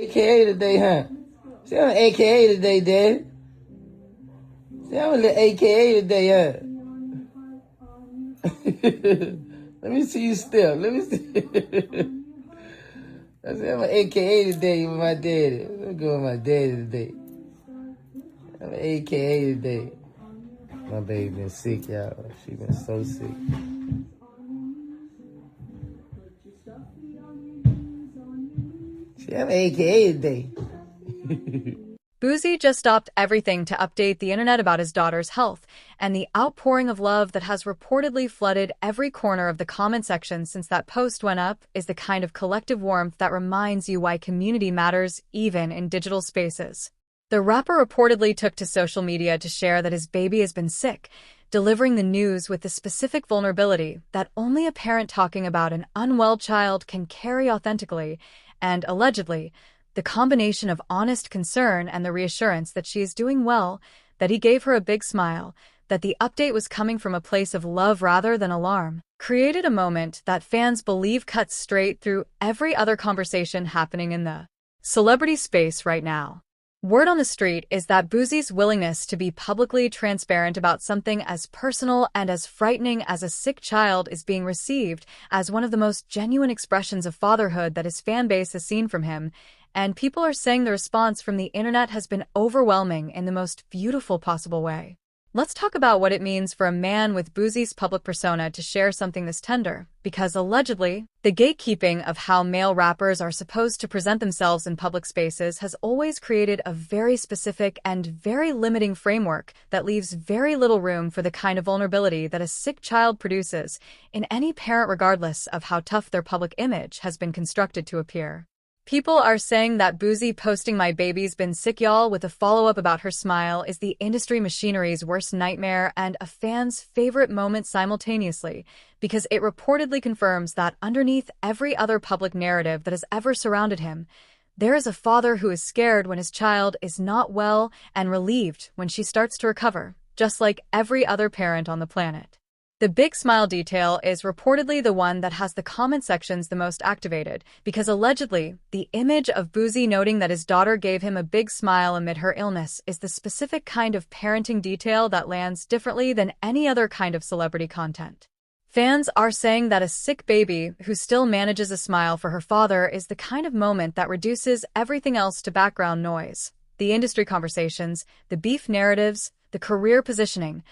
AKA today, huh? See, I'm an AKA today, Dad. See, I'm a little AKA today, huh? Let me see you step. Let me see. I said, I'm an AKA today with my daddy. I'm going with my daddy today. I'm an AKA today. My baby been sick, y'all. She been so sick. See, I'm an AKA today. Boosie just stopped everything to update the internet about his daughter's health, and the outpouring of love that has reportedly flooded every corner of the comment section since that post went up is the kind of collective warmth that reminds you why community matters even in digital spaces. The rapper reportedly took to social media to share that his baby has been sick, delivering the news with the specific vulnerability that only a parent talking about an unwell child can carry authentically, and allegedly, the combination of honest concern and the reassurance that she is doing well, that he gave her a big smile, that the update was coming from a place of love rather than alarm, created a moment that fans believe cuts straight through every other conversation happening in the celebrity space right now. Word on the street is that Boosie's willingness to be publicly transparent about something as personal and as frightening as a sick child is being received as one of the most genuine expressions of fatherhood that his fan base has seen from him, and people are saying the response from the internet has been overwhelming in the most beautiful possible way. Let's talk about what it means for a man with Boosie's public persona to share something this tender, because allegedly, the gatekeeping of how male rappers are supposed to present themselves in public spaces has always created a very specific and very limiting framework that leaves very little room for the kind of vulnerability that a sick child produces in any parent regardless of how tough their public image has been constructed to appear. People are saying that Boosie posting "my baby's been sick y'all" with a follow-up about her smile is the industry machinery's worst nightmare and a fan's favorite moment simultaneously, because it reportedly confirms that underneath every other public narrative that has ever surrounded him, there is a father who is scared when his child is not well and relieved when she starts to recover, just like every other parent on the planet. The big smile detail is reportedly the one that has the comment sections the most activated, because allegedly, the image of Boosie noting that his daughter gave him a big smile amid her illness is the specific kind of parenting detail that lands differently than any other kind of celebrity content. Fans are saying that a sick baby who still manages a smile for her father is the kind of moment that reduces everything else to background noise. The industry conversations, the beef narratives, the career positioning,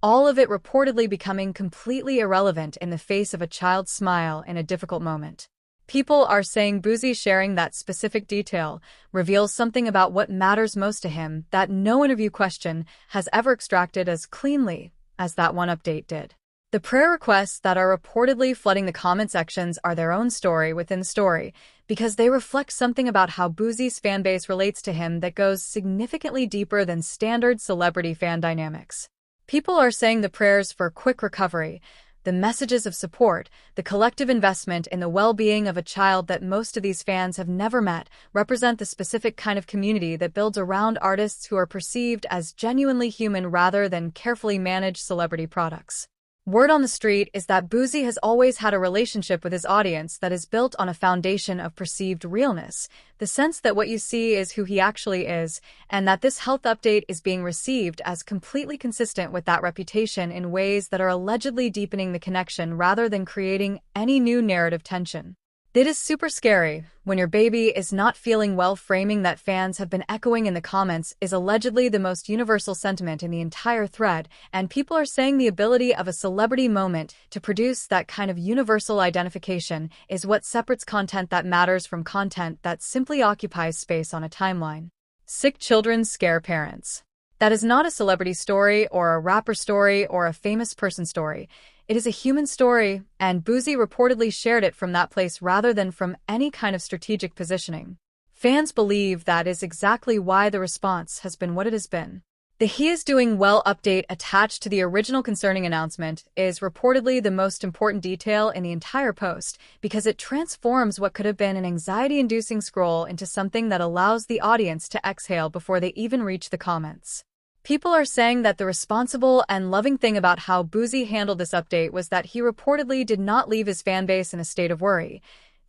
all of it reportedly becoming completely irrelevant in the face of a child's smile in a difficult moment. People are saying Boosie sharing that specific detail reveals something about what matters most to him that no interview question has ever extracted as cleanly as that one update did. The prayer requests that are reportedly flooding the comment sections are their own story within the story, because they reflect something about how Boosie's fanbase relates to him that goes significantly deeper than standard celebrity fan dynamics. People are saying the prayers for quick recovery, the messages of support, the collective investment in the well-being of a child that most of these fans have never met represent the specific kind of community that builds around artists who are perceived as genuinely human rather than carefully managed celebrity products. Word on the street is that Boosie has always had a relationship with his audience that is built on a foundation of perceived realness, the sense that what you see is who he actually is, and that this health update is being received as completely consistent with that reputation in ways that are allegedly deepening the connection rather than creating any new narrative tension. It is super scary when your baby is not feeling well. Framing that fans have been echoing in the comments is allegedly the most universal sentiment in the entire thread, and people are saying the ability of a celebrity moment to produce that kind of universal identification is what separates content that matters from content that simply occupies space on a timeline. Sick children scare parents. That is not a celebrity story or a rapper story or a famous person story. It is a human story, and Boosie reportedly shared it from that place rather than from any kind of strategic positioning. Fans believe that is exactly why the response has been what it has been. The "he is doing well" update attached to the original concerning announcement is reportedly the most important detail in the entire post, because it transforms what could have been an anxiety-inducing scroll into something that allows the audience to exhale before they even reach the comments. People are saying that the responsible and loving thing about how Boosie handled this update was that he reportedly did not leave his fanbase in a state of worry.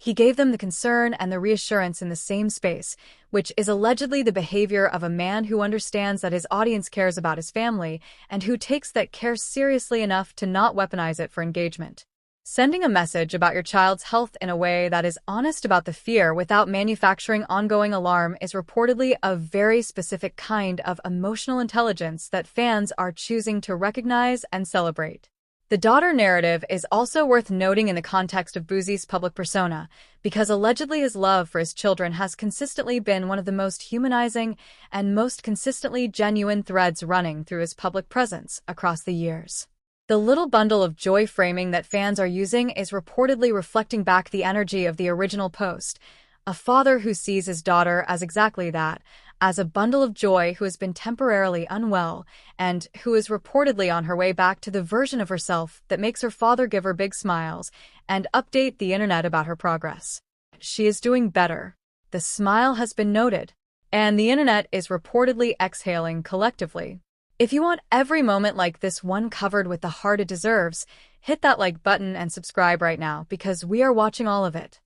He gave them the concern and the reassurance in the same space, which is allegedly the behavior of a man who understands that his audience cares about his family and who takes that care seriously enough to not weaponize it for engagement. Sending a message about your child's health in a way that is honest about the fear without manufacturing ongoing alarm is reportedly a very specific kind of emotional intelligence that fans are choosing to recognize and celebrate. The daughter narrative is also worth noting in the context of Boosie's public persona, because allegedly his love for his children has consistently been one of the most humanizing and most consistently genuine threads running through his public presence across the years. The little bundle of joy framing that fans are using is reportedly reflecting back the energy of the original post, a father who sees his daughter as exactly that, as a bundle of joy who has been temporarily unwell and who is reportedly on her way back to the version of herself that makes her father give her big smiles and update the internet about her progress. She is doing better. The smile has been noted, and the internet is reportedly exhaling collectively. If you want every moment like this one covered with the heart it deserves, hit that like button and subscribe right now because we are watching all of it.